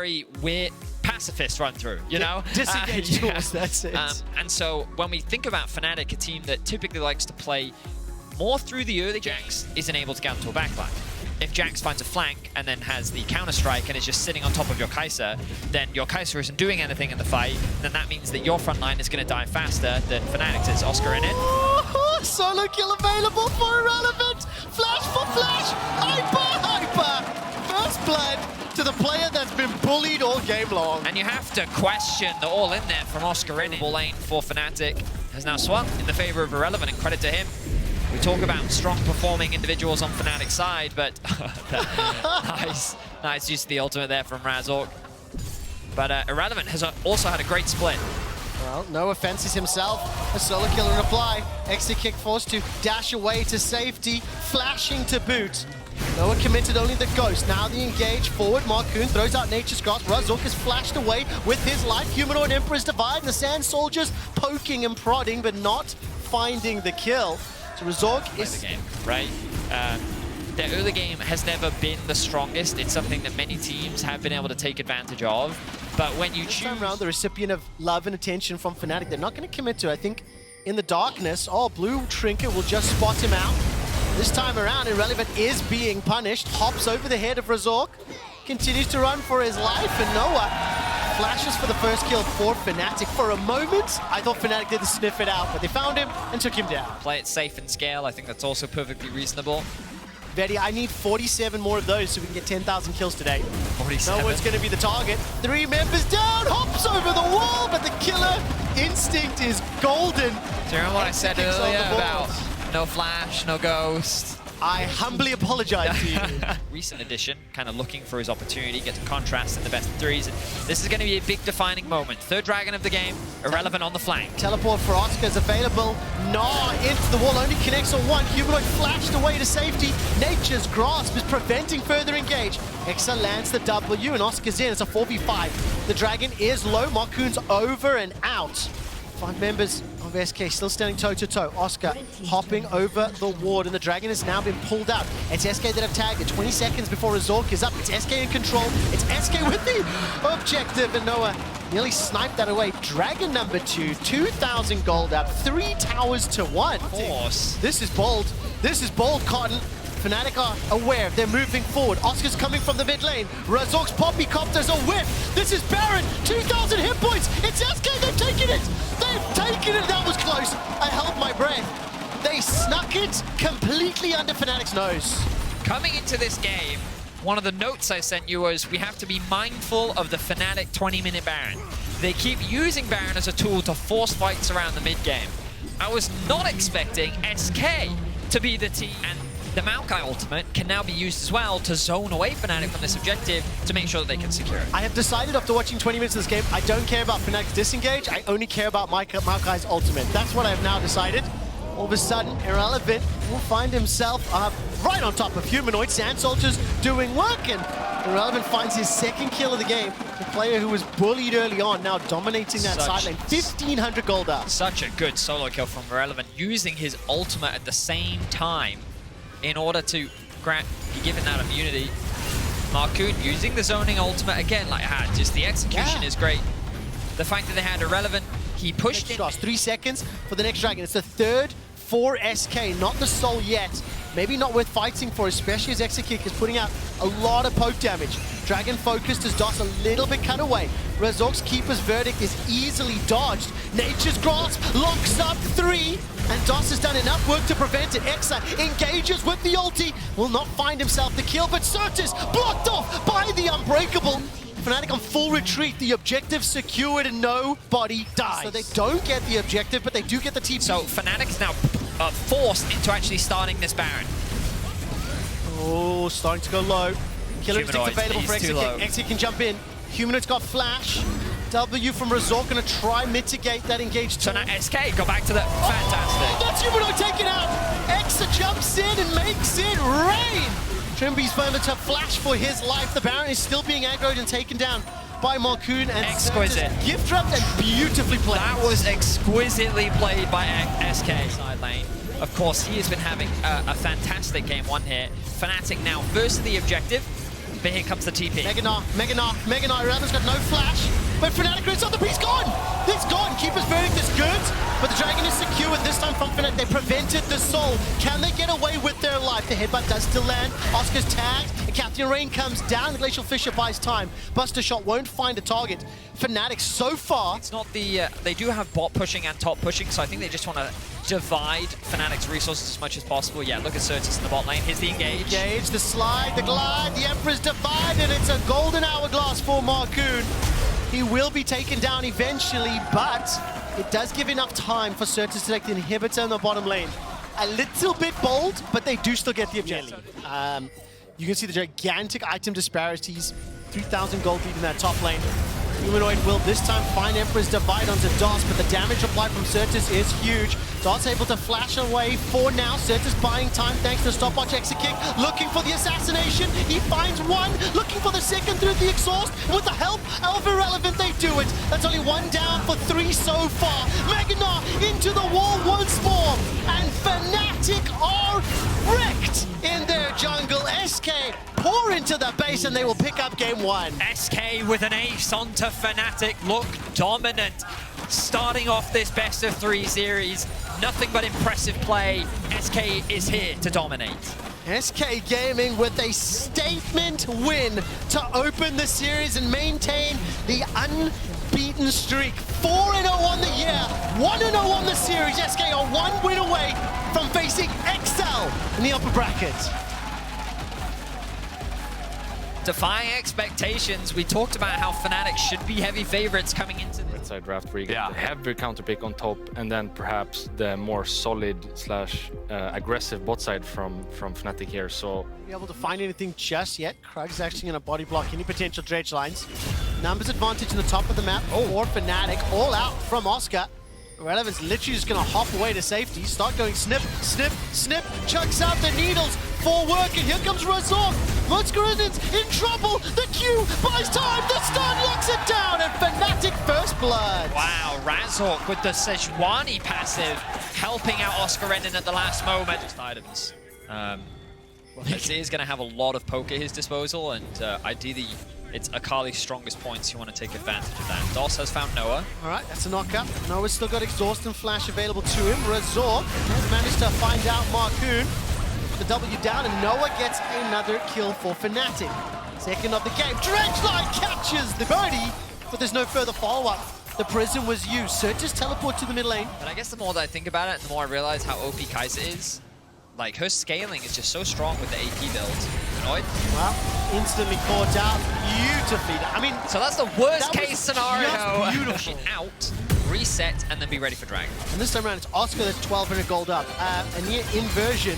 very weird pacifist run through, you know? Disengage tools, that's it. And so when we think about Fnatic, a team that typically likes to play more through the early Jax isn't able to get onto a backline. If Jax finds a flank and then has the counter-strike and is just sitting on top of your Kai'Sa, then your Kai'Sa isn't doing anything in the fight, then that means that your front line is going to die faster than Fnatic's is. Oscar in it. Oh, solo kill available for Irrelevant. Flash for flash. Hyper. First blood to the player that's been bullied all game long. And you have to question the all-in there from Oscar in it. Ball lane for Fnatic has now swung in the favor of Irrelevant, and credit to him. We talk about strong performing individuals on Fnatic's side, but nice use of the ultimate there from Razork. But Irrelevant has also had a great split. Well, Noah fences himself, a solo kill in reply. Exit kick forced to dash away to safety, flashing to boot. Noah committed only the ghost. Now the engage forward. Marcoon throws out Nature's Grasp. Razork is flashed away with his life. Humanoid Emperor's Divide, and the Sand Soldiers poking and prodding, but not finding the kill. So Razork is the game, right? Their early game has never been the strongest. It's something that many teams have been able to take advantage of. But when you choose... This time around, the recipient of love and attention from Fnatic, they're not going to commit to it. I think in the darkness, Blue Trinket will just spot him out. This time around, Irrelevant is being punished. Hops over the head of Razork. Continues to run for his life, and Noah flashes for the first kill for Fnatic. For a moment, I thought Fnatic did sniff it out, but they found him and took him down. Play it safe and scale. I think that's also perfectly reasonable. Vedi, I need 47 more of those so we can get 10,000 kills today. 47. No one's going to be the target. 3 members down, hops over the wall, but the killer instinct is golden. Do you remember what I said earlier about no flash, no ghost? I humbly apologize to you. Recent addition, kind of looking for his opportunity, gets a contrast in the best of threes. This is going to be a big defining moment. Third dragon of the game, Irrelevant on the flank. Teleport for Oscar is available. Nah, into the wall, only connects on one. Humanoid flashed away to safety. Nature's Grasp is preventing further engage. Exa lands the W and Oscar's in. It's a 4v5. The dragon is low. Marcoon's over and out. 5 members of SK still standing toe-to-toe. Oscar hopping over the ward, and the dragon has now been pulled out. It's SK that have tagged it 20 seconds before Razork is up. It's SK in control. It's SK with the objective, and Noah nearly sniped that away. Dragon number 2, 2,000 gold up, 3 towers to 1. Of course. This is bold. This is bold, Cotton. Fnatic are aware, they're moving forward. Oscar's coming from the mid lane. Razork's Poppy Copter's a whiff. This is Baron, 2,000 hit points. It's SK, they've taken it. They've taken it, that was close. I held my breath. They snuck it completely under Fnatic's nose. Coming into this game, one of the notes I sent you was we have to be mindful of the Fnatic 20-minute Baron. They keep using Baron as a tool to force fights around the mid game. I was not expecting SK to be the team, and the Maokai ultimate can now be used as well to zone away Fnatic from this objective to make sure that they can secure it. I have decided after watching 20 minutes of this game, I don't care about Fnatic's disengage, I only care about Maokai's ultimate. That's what I have now decided. All of a sudden, Irrelevant will find himself right on top of Humanoid. Sand Soldiers doing work, and Irrelevant finds his second kill of the game. The player who was bullied early on, now dominating that side lane. 1,500 gold up. Such a good solo kill from Irrelevant, using his ultimate at the same time in order to be given that immunity. Marcoon using the zoning ultimate again, like just the execution is great. The fact that they had Irrelevant, he pushed it. 3 seconds for the next dragon. It's the third for SK, not the soul yet. Maybe not worth fighting for, especially as Exekick is putting out a lot of poke damage. Dragon focused as DOS a little bit cut away. Razork's Keeper's Verdict is easily dodged. Nature's Grasp locks up 3, and DOS has done enough work to prevent it. Exa engages with the ulti, will not find himself the kill, but Certus blocked off by the Unbreakable. Fnatic on full retreat, the objective secured and nobody dies. So they don't get the objective, but they do get the TP. So Fnatic is now forced into actually starting this Baron. Oh, starting to go low. Killer Instinct available for Exekick. Exekick can jump in. Humanoid's got flash. W from Razork gonna try mitigate that engage. So now SK go back to the fantastic. That's Humanoid taken out. Exa jumps in and makes it rain. Trimby's found to flash for his life. The Baron is still being aggroed and taken down by Marcoon, and exquisite. Gift trapped and beautifully played. That was exquisitely played by SK. Side lane. Of course, he has been having a fantastic game 1 here. Fnatic now first to the objective. but here comes the TP. Meganar. Irrelevant's got no flash, but Fnatic is on the he's gone! He's gone! Keeper's verdict is good, but the Dragon is secure this time from Fnatic. They prevented the soul. Can they get away with their life? The headbutt does still land. Oscar's tagged. The Captain Rain comes down. The Glacial Fissure buys time. Buster Shot won't find a target. Fnatic so far... It's not the... they do have bot pushing and top pushing, so I think they just want to divide Fnatic's resources as much as possible. Yeah, look at Certus in the bot lane. Here's the engage. Engage, the slide, the glide. The Emperor's divided. It's a golden hourglass for Marcoon. He will be taken down eventually, but it does give enough time for Certus to take the inhibitor in the bottom lane. A little bit bold, but they do still get the objective. You can see the gigantic item disparities. 3,000 gold lead in that top lane. Humanoid will this time find Emperor's Divide onto DOS, but the damage applied from Certus is huge. DOS able to flash away for now. Certus buying time thanks to the stopwatch exit kick. Looking for the assassination. He finds one. Looking for the second through the exhaust. And with the help of Irrelevant, they do it. That's only one down for 3 so far. Meganar into the wall once more. And Fnatic are wrecked in their jungle. SK pour into the base and they will pick up game 1. SK with an ace onto Fnatic. Look dominant. Starting off this best of 3 series. Nothing but impressive play. SK is here to dominate. SK Gaming with a statement win to open the series and maintain the unbeaten streak. 4-0 on the year, 1-0 on the series. SK are 1 win away from facing XL in the upper bracket. Defying expectations, we talked about how Fnatic should be heavy favorites coming into this. Red side draft where you get the heavy counter pick on top and then perhaps the more solid slash aggressive bot side from Fnatic here. So Be able to find anything just yet. Krug's actually going to body block any potential dredge lines. Numbers advantage in the top of the map for Fnatic. All out from Oscar. Relevant's literally just going to hop away to safety. Start going snip, snip, snip. Chucks out the needles for work. And here comes Razor. Motzgerin's in trouble. The Q buys time. The stun locks it down. And Fnatic first blood. Wow, Razork with the Sejuani passive helping out Oscar Rendon at the last moment. Just items. He is going to have a lot of poke at his disposal, and ideally it's Akali's strongest points. You want to take advantage of that. DOS has found Noah. All right, that's a knockup. Noah's still got Exhaust and Flash available to him. Razor has managed to find out Marcoon. The W down, and Noah gets another kill for Fnatic. Second of the game. Dredgeline catches the birdie, but there's no further follow-up. The Prism was used. Certus teleport to the mid lane. And I guess the more that I think about it, the more I realize how OP Kai'Sa is. Like, her scaling is just so strong with the AP build. Annoyed? Well, instantly caught out. Beautifully. I mean, so that's the worst case scenario. Just beautiful. Out, reset, and then be ready for Dragon. And this time around, it's Oscar that's 1,200 gold up. A near inversion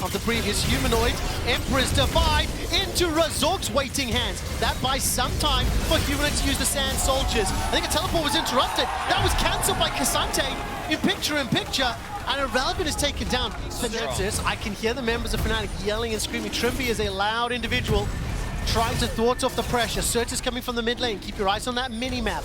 of the previous Humanoid. Emperor's Divide into Razork's waiting hands. That buys some time for Humanoid to use the Sand Soldiers. I think a teleport was interrupted. That was cancelled by Cassante in picture-in-picture. And Irrelevant is taken down. Fnatic, I can hear the members of Fnatic yelling and screaming. Trimby is a loud individual trying to thwart off the pressure. Certus coming from the mid lane. Keep your eyes on that mini-map.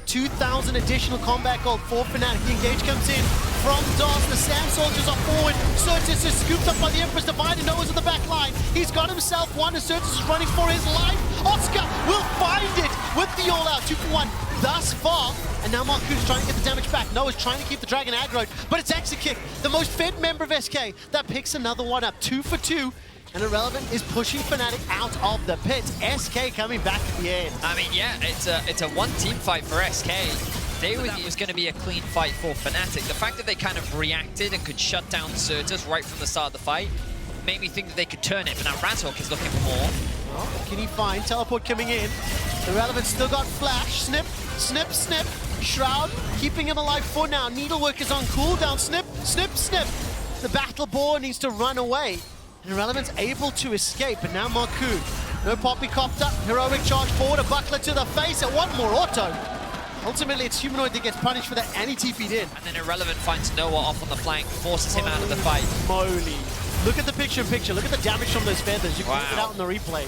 2,000 additional combat gold for Fnatic. The engage comes in from DOS. The Sand Soldiers are forward. Certus is scooped up by the Emperor's Divide and Noah's on the back line. He's got himself one, and Certus is running for his life. Oscar will find it with the all-out 2-for-1 thus far. And now Marcoon's trying to get the damage back. Noah's trying to keep the Dragon aggroed, but it's Exit Kick, the most fed member of SK, that picks another one up. 2 for 2. And Irrelevant is pushing Fnatic out of the pit. SK coming back at the end. I mean, yeah, it's a one-team fight for SK. They were it was going to be a clean fight for Fnatic. The fact that they kind of reacted and could shut down Certus right from the start of the fight made me think that they could turn it. But now Razork is looking for more. Well, what can he find? Teleport coming in. Irrelevant still got Flash. Snip, snip, snip. Shroud keeping him alive for now. Needlework is on cooldown. Snip, snip, snip. The Battle Boar needs to run away. And Irrelevant's able to escape, but now Marcoon. No Poppy copped up. Heroic charge forward, a buckler to the face. At one more auto. Ultimately, it's Humanoid that gets punished for that, and he TP'd in. And then Irrelevant finds Noah off on the flank, forces him out of the fight. Moly. Look at the picture-in-picture. Look at the damage from those feathers. You can look it out in the replay.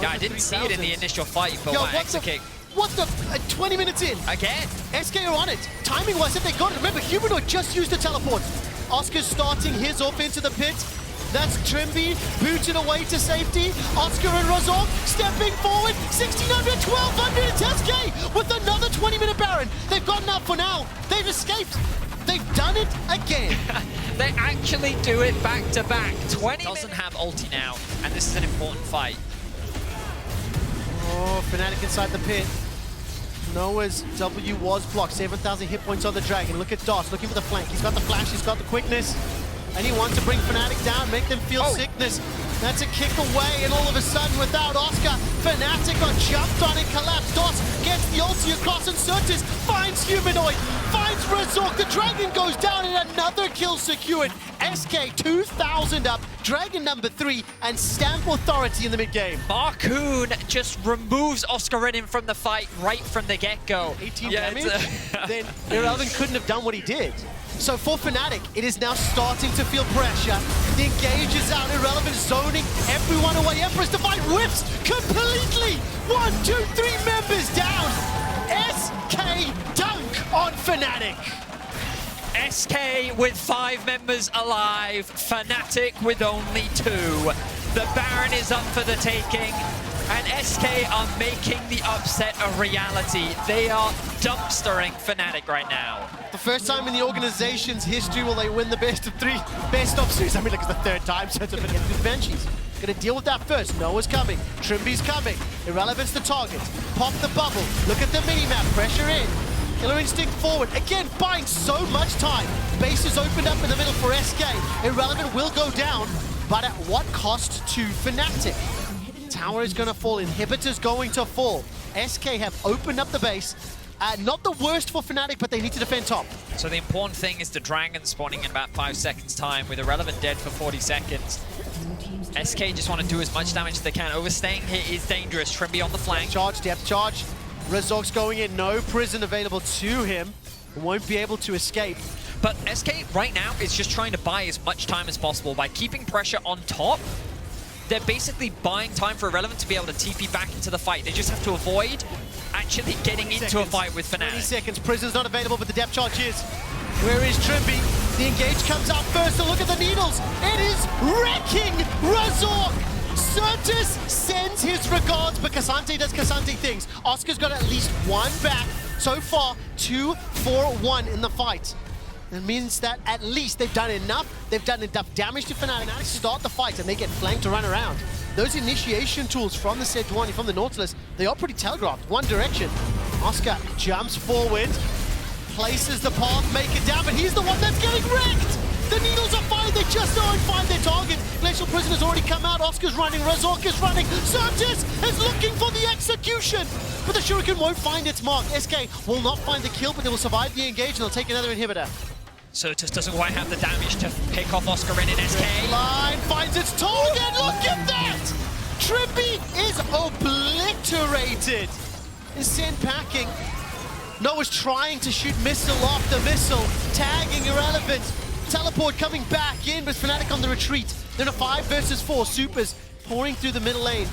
Yeah, I didn't see it in the initial fight, but Exit Kick. What the? 20 minutes in. Again. SK are on it. Timing-wise, if they got it. Remember, Humanoid just used the teleport. Oscar's starting his off into the pit. That's Trimby booted away to safety. Oscar and Razor stepping forward. 1600, 1200. It's SK with another 20-minute Baron. They've gotten up for now. They've escaped. They've done it again. They actually do it back to back. 20 doesn't have ulti now, and this is an important fight. Oh, Fnatic inside the pit. Noah's W was blocked. 7,000 hit points on the Dragon. Look at DOS looking for the flank. He's got the flash, he's got the quickness. And he wants to bring Fnatic down, make them feel sickness. That's a kick away, and all of a sudden, without Oscar, Fnatic got jumped on and collapsed. DOS gets the ulti across, and Surtis finds Humanoid, finds Razork. The Dragon goes down, and another kill secured. SK 2,000 up, Dragon number 3, and stamp authority in the mid-game. Marcoon just removes Oscar Renin from the fight right from the get-go. 18 damage? Then Irrelevant couldn't have done what he did. So for Fnatic, it is now starting to feel pressure. The engage is out, Irrelevant zoning everyone away. Empress Divide whips completely. 1, 2, 3 members down. SK dunk on Fnatic. SK with 5 members alive, Fnatic with only 2. The Baron is up for the taking, and SK are making the upset a reality. They are dumpstering Fnatic right now. The first time in the organization's history will they win the best of 3, best of series. I mean, like it's the 3rd time, so it's a bit against the Banshees. Gonna deal with that first. Noah's coming, Trimby's coming. Irrelevant's the target. Pop the bubble. Look at the mini-map. Pressure in. Killer Instinct forward. Again, buying so much time. Base is opened up in the middle for SK. Irrelevant will go down, but at what cost to Fnatic? Tower is gonna fall. Inhibitor's going to fall. SK have opened up the base. Not the worst for Fnatic, but they need to defend top. So the important thing is the Dragon spawning in about 5 seconds time with Irrelevant dead for 40 seconds. SK just want to do as much damage as they can. Overstaying here is dangerous. Trimby on the flank. Charge, depth charge. Razork's going in. No prison available to him. Won't be able to escape. But SK right now is just trying to buy as much time as possible. By keeping pressure on top, they're basically buying time for Irrelevant to be able to TP back into the fight. They just have to avoid actually getting into a fight with Fnatic. 20 seconds. Prison's not available, but the depth charge is. Where is Trimby? The engage comes out first, and look at the needles. It is wrecking Razork. Surtis sends his regards, but Cassante does Cassante things. Oscar's got at least 1 back. So far, 2, 4, 1 in the fight. That means that at least they've done enough. They've done enough damage to Fnatic to start the fight, and they get flanked to run around. Those initiation tools from the Sejuani, from the Nautilus, they are pretty telegraphed. One direction. Oscar jumps forward, places the path, make it down, but he's the one that's getting wrecked! The needles are fine, they just don't find their target. Glacial Prison has already come out, Oscar's running, Razork is running, Surtis is looking for the execution! But the Shuriken won't find its mark. SK will not find the kill, but they will survive the engage, and they'll take another inhibitor. Surtis doesn't quite have the damage to pick off Oscar Renin. SK. Line finds its target, look at that! Trimby is obliterated. Is sent packing. Noah's trying to shoot missile after missile, tagging Irrelevant. Teleport coming back in, but Fnatic on the retreat. They're in a 5 versus 4. Supers pouring through the middle lane.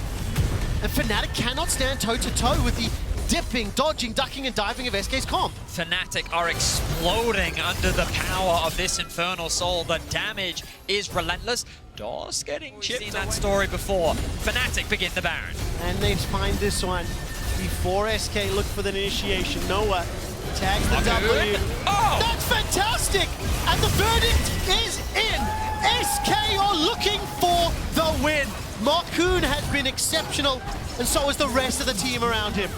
And Fnatic cannot stand toe-to-toe with the dipping, dodging, ducking, and diving of SK's comp. Fnatic are exploding under the power of this Infernal Soul. The damage is relentless. DOS getting chipped. We've seen that story before. Fnatic begin the Baron. And they find this one before SK look for the initiation. Noah tags the W. Oh! That's fantastic! And the verdict is in! SK are looking for the win. Marcoon has been exceptional, and so has the rest of the team around him.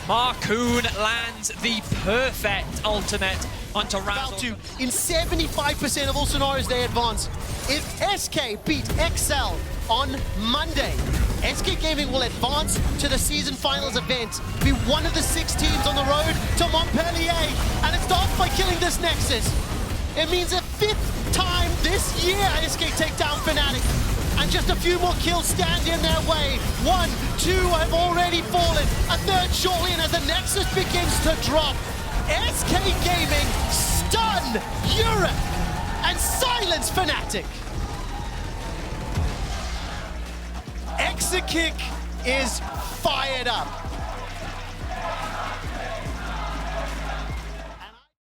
Marcoon lands the perfect ultimate onto About to, Razzle. in 75% of all scenarios they advance. If SK beat XL on Monday, SK Gaming will advance to the season finals event, be one of the 6 teams on the road to Montpellier, and it starts by killing this Nexus. It means a 5th time this year SK take down Fnatic, and just a few more kills stand in their way. 1, 2 have already fallen, a 3rd shortly, and as the Nexus begins to drop, SK Gaming stun Europe and silence Fnatic. Exakick is fired up.